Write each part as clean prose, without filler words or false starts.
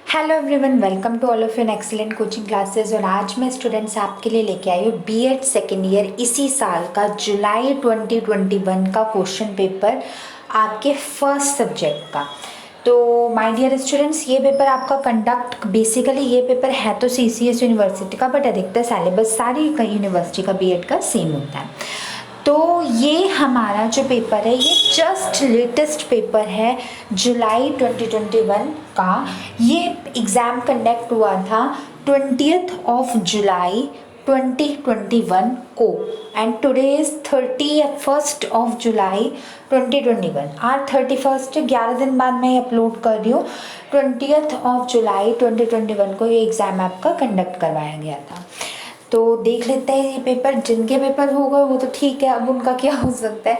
Hello everyone, welcome to all of an excellent coaching classes. और आज मैं students आपके लिए लेके आई हूँ बीएड सेकेंड ईयर इसी साल का जुलाई 2021 का क्वेश्चन पेपर आपके फर्स्ट सब्जेक्ट का। तो माय डियर स्टूडेंट्स, ये पेपर आपका कंडक्ट बेसिकली ये पेपर है तो सीसीएस यूनिवर्सिटी का, बट अधिकतर सिलेबस सारी यूनिवर्सिटी का बीएड का सेम होता है। तो ये हमारा जो पेपर है ये जस्ट लेटेस्ट पेपर है जुलाई 2021 का। ये एग्ज़ाम कंडक्ट हुआ था 20th जुलाई 2021 को एंड टुडे इज़ 31st जुलाई 2021। आज 31st 11 दिन बाद मैं अपलोड कर रही हूँ। 20th जुलाई 2021 को ये एग्ज़ाम आपका कंडक्ट करवाया गया था। तो देख लेते हैं ये पेपर। जिनके पेपर होगा वो तो ठीक है, अब उनका क्या हो सकता है।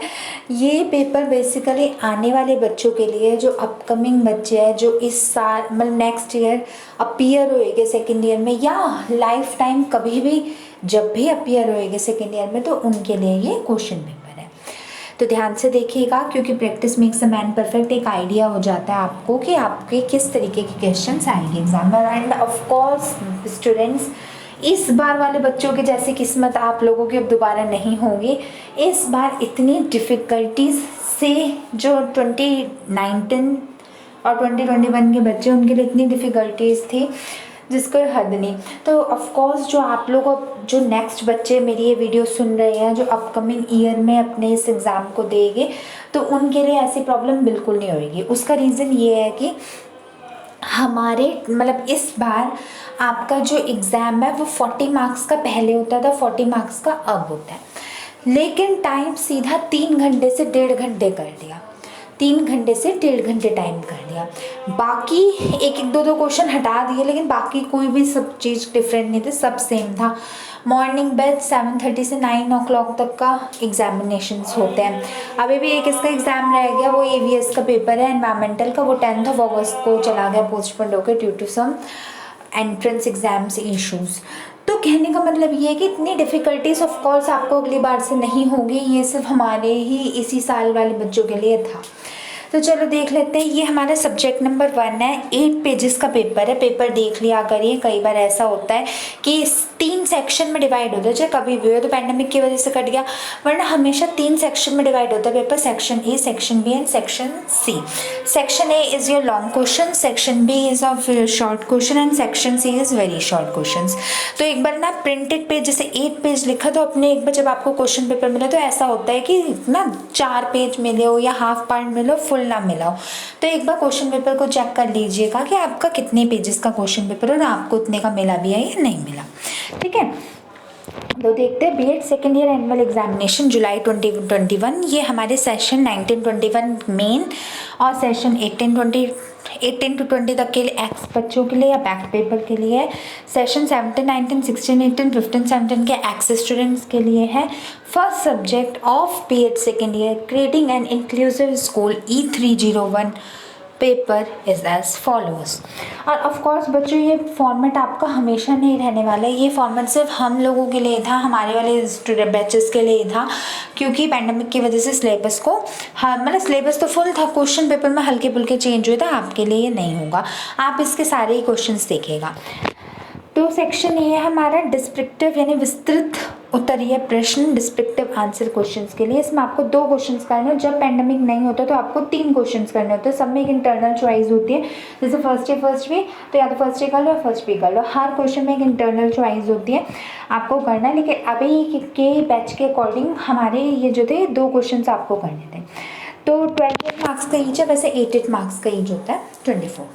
ये पेपर बेसिकली आने वाले बच्चों के लिए, जो अपकमिंग बच्चे हैं जो इस साल मतलब नेक्स्ट ईयर अपीयर होएंगे सेकेंड ईयर में, या लाइफ टाइम कभी भी जब भी अपीयर होएंगे सेकेंड ईयर में, तो उनके लिए ये क्वेश्चन पेपर है। तो ध्यान से देखिएगा, क्योंकि practice makes a man perfect. एक आइडिया हो जाता है आपको कि आपके किस तरीके के क्वेश्चन आएंगे एग्जाम में। एंड ऑफ कोर्स स्टूडेंट्स, इस बार वाले बच्चों की जैसी किस्मत आप लोगों की अब दोबारा नहीं होगी। इस बार इतनी डिफ़िकल्टीज से जो 2019 और 2021 के बच्चे, उनके लिए इतनी डिफ़िकल्टीज थी जिसको हद नहीं। तो ऑफ कोर्स जो आप लोग जो नेक्स्ट बच्चे मेरी ये वीडियो सुन रहे हैं, जो अपकमिंग ईयर में अपने इस एग्ज़ाम को देंगे, तो उनके लिए ऐसी प्रॉब्लम बिल्कुल नहीं होगी। उसका रीज़न ये है कि हमारे मतलब इस बार आपका जो एग्ज़ाम है वो 40 मार्क्स का पहले होता था, 40 मार्क्स का अब होता है, लेकिन टाइम सीधा 3 घंटे से 1.5 घंटे कर दिया। 3 घंटे से 1.5 घंटे टाइम कर दिया। बाकी एक एक दो क्वेश्चन हटा दिए, लेकिन बाकी कोई भी सब चीज़ डिफरेंट नहीं थी, सब सेम था। मॉर्निंग बैच 7:30 से 9 o'clock तक का एग्जामिनेशंस होते हैं। अभी भी एक इसका एग्ज़ाम रह गया, वो एवीएस का पेपर है एनवायरमेंटल का, वो 10th अगस्त को चला गया पोस्टपोन्ड होकर due to some entrance exams issues. तो कहने का मतलब ये है कि इतनी डिफ़िकल्टीज ऑफ कोर्स आपको अगली बार से नहीं होगी। ये सिर्फ हमारे ही इसी साल वाले बच्चों के लिए था। तो चलो देख लेते हैं। ये हमारा सब्जेक्ट नंबर 1 है। 8 पेजेस का पेपर है। पेपर देख लिया करिए, कई बार ऐसा होता है कि 3 सेक्शन में डिवाइड होता है। चाहे कभी भी हो, तो पैंडेमिक की वजह से कट गया, वरना हमेशा 3 सेक्शन में डिवाइड होता है paper. Section A, section B and section C. Section A is your long question, section B is of short question and section C is very short question. तो एक बार ना प्रिंटेड पेज जैसे 8 page लिखा, तो अपने एक बार जब आपको क्वेश्चन पेपर मिला तो ऐसा होता है कि ना 4 पेज मिले हो या हाफ पार्ट मिलो, फुल ना मिला हो। तो एक बार क्वेश्चन पेपर को चेक कर लीजिएगा कि आपका कितने पेजेस का क्वेश्चन पेपर और आपको उतने का मिला भी है या नहीं मिला। ठीक है, तो देखते हैं BEd second year annual examination July 2021। ये हमारे सेशन 19-21 मेन और सेशन 18 to 20 तक के लिए एक्स बच्चों के लिए या बैक पेपर के लिए है। सेशन 17, 19, 16, 18, 15, 17 के एक्स स्टूडेंट्स के लिए है। First subject of BEd second year creating an inclusive school E301 paper is as follows. और ऑफ कोर्स बच्चों, ये फॉर्मेट आपका हमेशा नहीं रहने वाला है। ये फॉर्मेट सिर्फ हम लोगों के लिए था, हमारे वाले स्टूडेंट बैचेस के लिए था, क्योंकि पैंडमिक की वजह से सिलेबस को मतलब सिलेबस तो फुल था, क्वेश्चन पेपर में हल्के फुल्के चेंज हुए थे। आपके लिए ये नहीं होगा, आप इसके सारे ही क्वेश्चन देखिएगा। तो सेक्शन ये है हमारा डिस्क्रिप्टिव यानी विस्तृत उत्तरीय प्रश्न, डिस्क्रिप्टिव आंसर क्वेश्चंस के लिए। इसमें आपको 2 क्वेश्चंस करने हैं। जब पैंडेमिक नहीं होता तो आपको 3 क्वेश्चंस करने होते हैं। सब में एक इंटरनल चॉइस होती है, जैसे फर्स्ट बी, तो या तो फर्स्ट ए कर लो या फर्स्ट बी कर लो। हर क्वेश्चन में एक इंटरनल चॉइस होती है, आपको करना है। लेकिन अभी के बैच के अकॉर्डिंग हमारे ये जो थे 2 क्वेश्चन आपको करने थे। तो 12 मार्क्स का ईच है, वैसे 8 मार्क्स का ईच होता है 24।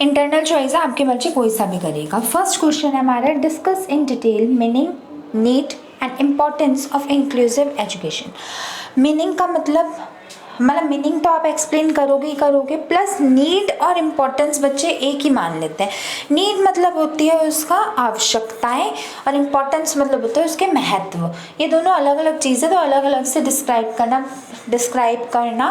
इंटरनल चॉइस है, आपके मर्जी कोई सा भी करेगा। फर्स्ट क्वेश्चन है हमारा, discuss in detail meaning, need and importance of inclusive education. Meaning का मतलब मीनिंग तो आप एक्सप्लेन करोगे ही करोगे, प्लस नीड और इम्पोर्टेंस बच्चे एक ही मान लेते हैं। नीड मतलब होती है उसका आवश्यकताएं, और इम्पोर्टेंस मतलब होता है उसके महत्व। ये दोनों अलग अलग चीज़ें, तो अलग अलग से डिस्क्राइब करना।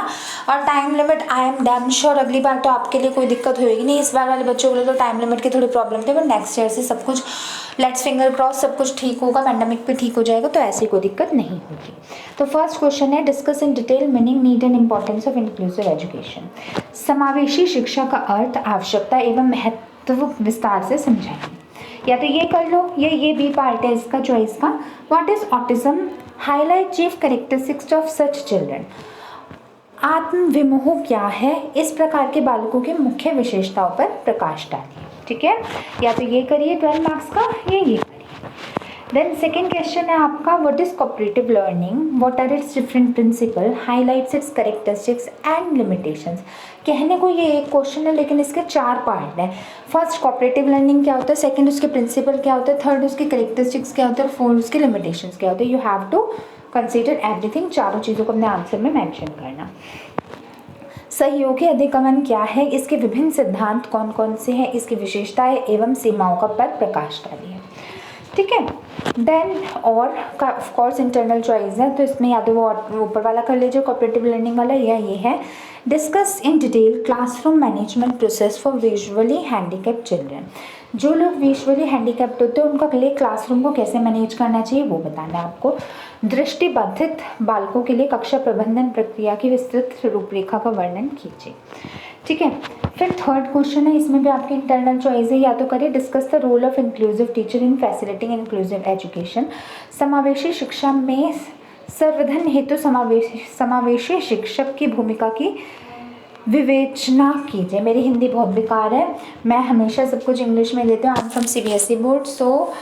और time limit, I am damn sure अगली बार तो आपके लिए कोई दिक्कत होगी नहीं। इस बार वाले बच्चों के लिए तो टाइम लिमिट की थोड़ी प्रॉब्लम थी, बट नेक्स्ट ईयर से सब कुछ लेट्स फिंगर क्रॉस, सब कुछ ठीक होगा, पैंडेमिक भी ठीक हो जाएगा, तो ऐसी कोई दिक्कत नहीं होगी। तो फर्स्ट क्वेश्चन है, discuss in detail meaning, need and importance of inclusive education. समावेशी शिक्षा का अर्थ, आवश्यकता एवं महत्व विस्तार से समझाइए। या तो ये कर लो, या ये बी पार्ट है इसका चॉइस का। What is autism, highlight chief characteristics of such children. आत्मविमोह क्या है, इस प्रकार के बालकों की मुख्य विशेषताओं पर प्रकाश डालिए। ठीक है, या तो ये करिए 12 मार्क्स का, ये करिए। देन सेकेंड क्वेश्चन है आपका, what is cooperative learning, what are its different principle, highlights its characteristics and limitations. कहने को ये एक क्वेश्चन है, लेकिन इसके 4 पार्ट हैं। फर्स्ट कोऑपरेटिव लर्निंग क्या होता है, सेकंड उसके प्रिंसिपल क्या होता है, थर्ड उसके कैरेक्टरिस्टिक्स क्या होता है, और फोर्थ उसके लिमिटेशंस क्या होते हैं। You have to consider everything, चारों चीज़ों को अपने आंसर में मेंशन करना। सहयोगी अधिगमन क्या है, इसके विभिन्न सिद्धांत कौन कौन से हैं, इसकी विशेषताएं एवं सीमाओं का पर प्रकाश डालिए। ठीक है, देन और ऑफ कोर्स इंटरनल चॉइस है, तो इसमें या तो वो ऊपर वाला कर लीजिए कोऑपरेटिव लर्निंग वाला, या ये है discuss in detail classroom management process for visually handicapped children. जो लोग विजुअली हैंडीकैप्ड होते हैं उनका लिए क्लासरूम को कैसे मैनेज करना चाहिए वो बताना है आपको। दृष्टिबाधित बालकों के लिए कक्षा प्रबंधन प्रक्रिया की विस्तृत रूपरेखा का वर्णन कीजिए। ठीक है, फिर थर्ड क्वेश्चन है, इसमें भी आपकी इंटरनल चॉइस है, या तो करिए discuss the role of inclusive teacher in facilitating inclusive education. समावेशी शिक्षा में संवर्धन हेतु समावेशी शिक्षक की भूमिका की विवेचना कीजिए। मेरी हिंदी बहुत बेकार है, मैं हमेशा सब कुछ इंग्लिश में देती हूँ। I am from CBSE board, so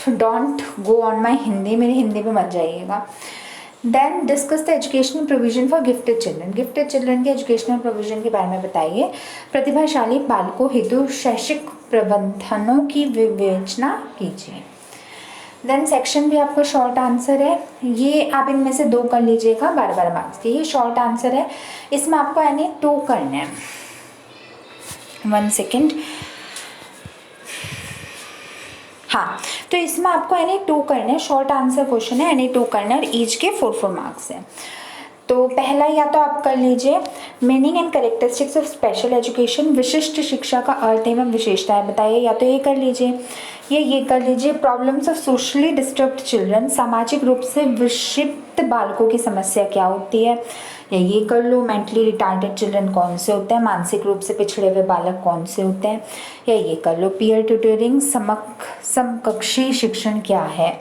don't go on my Hindi, मेरी हिंदी पे मत जाइएगा। Then discuss the educational provision for gifted children. Gifted children के एजुकेशनल प्रोविजन के बारे में बताइए। प्रतिभाशाली बालकों हेतु शैक्षिक प्रबंधनों की विवेचना कीजिए। देन सेक्शन भी आपका शॉर्ट आंसर है, ये आप इनमें से 2 कर लीजिएगा 12 मार्क्स के। ये शॉर्ट आंसर है, इसमें आपको यानी 2 करना है। 1 सेकेंड, हाँ, तो इसमें आपको यानी 2 करना है, शॉर्ट आंसर क्वेश्चन है, यानी 2 करना है, और ईच के 4 मार्क्स है। तो पहला या तो आप कर लीजिए meaning and characteristics of special education, विशिष्ट शिक्षा का अर्थ एवं विशेषताएं बताइए, या तो ये कर लीजिए, ये कर लीजिए problems of socially disturbed children, सामाजिक रूप से विक्षिप्त बालकों की समस्या क्या होती है, या ये कर लो मेंटली रिटार्डेड चिल्ड्रन कौन से होते हैं, मानसिक रूप से पिछड़े हुए बालक कौन से होते हैं, या ये कर लो पीयर ट्यूटरिंग समकक्षी शिक्षण क्या है,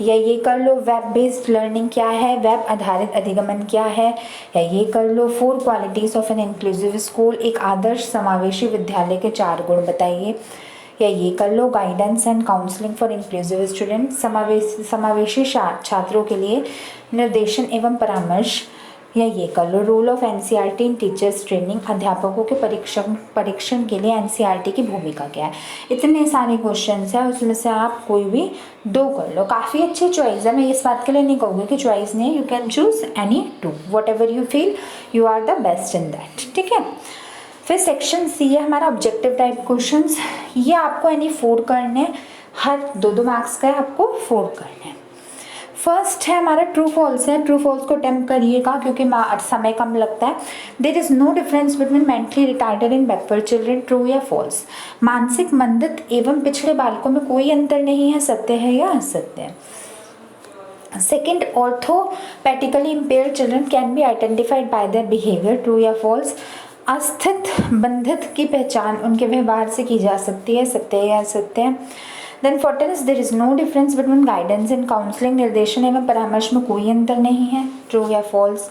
या ये कर लो वेब बेस्ड लर्निंग क्या है, वेब आधारित अधिगमन क्या है, या ये कर लो 4 qualities of N inclusive school, एक आदर्श समावेशी विद्यालय के 4 गुण बताइए, या ये कर लो guidance and counselling for inclusive student, समावेशी छात्रों के लिए निर्देशन एवं परामर्श, या ये कर लो role of NCERT in teachers training, अध्यापकों के परीक्षण के लिए NCERT की भूमिका क्या है। इतने सारे क्वेश्चंस हैं, उसमें से आप कोई भी 2 कर लो। काफ़ी अच्छी चॉइस है, मैं इस बात के लिए नहीं कहूँगी कि चॉइस नहीं, you can choose any 2, whatever you feel you are the best in that. ठीक है, फिर सेक्शन C है हमारा ऑब्जेक्टिव टाइप क्वेश्चंस, ये आपको यानी 4 करने, हर 2-2 मार्क्स का है, आपको 4 करने। फर्स्ट है हमारा ट्रू फॉल्स है, ट्रू फॉल्स को अटेम्प्ट करिएगा क्योंकि समय कम लगता है। There is no difference between mentally retarded and backward children, true या फॉल्स। मानसिक मंदित एवं पिछड़े बालकों में कोई अंतर नहीं है, सत्य है या असत्य है। Second, orthopaedically impaired children can be identified by their behaviour, true या फॉल्स। अस्थित बंधित की पहचान उनके व्यवहार से की जा सकती है, सत्य या असत्य है। Then 14 there is no difference between guidance and counselling, निर्देशन एवं परामर्श में कोई अंतर नहीं है, ट्रू या false.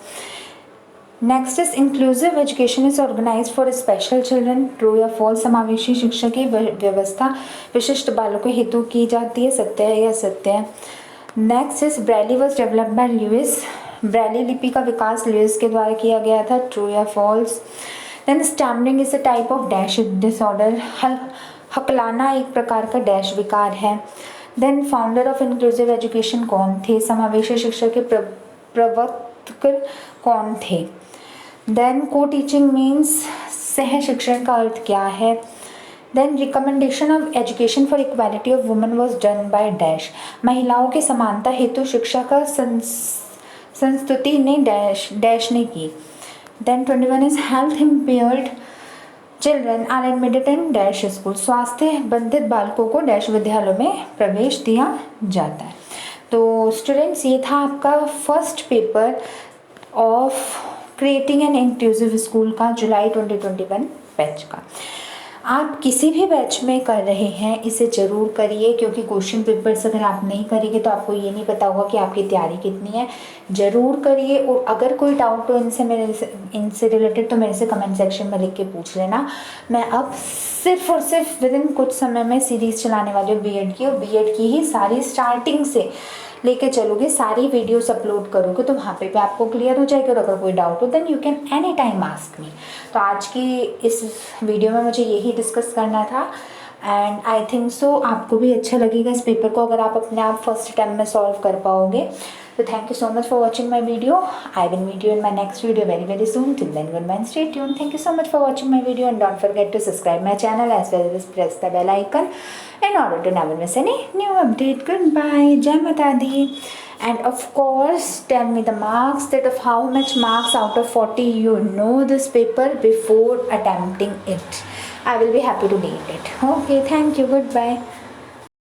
Next is inclusive education is organised for special children, true या फॉल्स। समावेशी शिक्षा की व्यवस्था विशिष्ट बालकों हेतु की जाती है, सत्य है या असत्य है। Next is Braille was developed by Louis, Braille लिपि का विकास लुइस के द्वारा किया गया था, ट्रू या false. Then stammering is a type of dash disorder, हकलाना एक प्रकार का डैश विकार है। Then founder of inclusive education कौन थे, समावेशी शिक्षा के प्रवर्तक कौन थे। देन को टीचिंग मीन्स सह शिक्षण का अर्थ क्या है। Then recommendation of education for equality of women was done by dash, महिलाओं की समानता हेतु शिक्षा का संस्तुति ने डैश ने की। Then 21 is health impaired children are admitted in dash school, स्वास्थ्य बंधित बालकों को डैश विद्यालयों में प्रवेश दिया जाता है। तो स्टूडेंट्स, ये था आपका first paper of creating an inclusive school का जुलाई 2021 बैच का। आप किसी भी बैच में कर रहे हैं इसे ज़रूर करिए, क्योंकि क्वेश्चन पेपर्स अगर आप नहीं करेंगे तो आपको ये नहीं पता होगा कि आपकी तैयारी कितनी है। ज़रूर करिए, और अगर कोई डाउट हो इनसे रिलेटेड तो मेरे से कमेंट सेक्शन में लिख के पूछ लेना। मैं अब सिर्फ और सिर्फ विद इन कुछ समय में सीरीज़ चलाने वाली हूँ बीएड की, और बीएड की ही सारी स्टार्टिंग से लेके चलोगे, सारी वीडियोस अपलोड करोगे तो वहाँ पे भी आपको क्लियर हो जाएगा। और अगर कोई डाउट हो then you can any time ask me. तो आज की इस वीडियो में मुझे यही डिस्कस करना था, एंड आई थिंक सो आपको भी अच्छा लगेगा इस पेपर को अगर आप अपने आप फर्स्ट अटैम्प्ट में सॉल्व कर पाओगे। So thank you so much for watching my video. I will meet you in my next video very soon. Till then, goodbye and stay tuned. Thank you so much for watching my video, and don't forget to subscribe my channel as well as press the bell icon in order to never miss any new update. Goodbye. Jai Mata Di. And of course, tell me the marks, that of how much marks out of 40 you know this paper before attempting it. I will be happy to read it. Okay, thank you. Goodbye.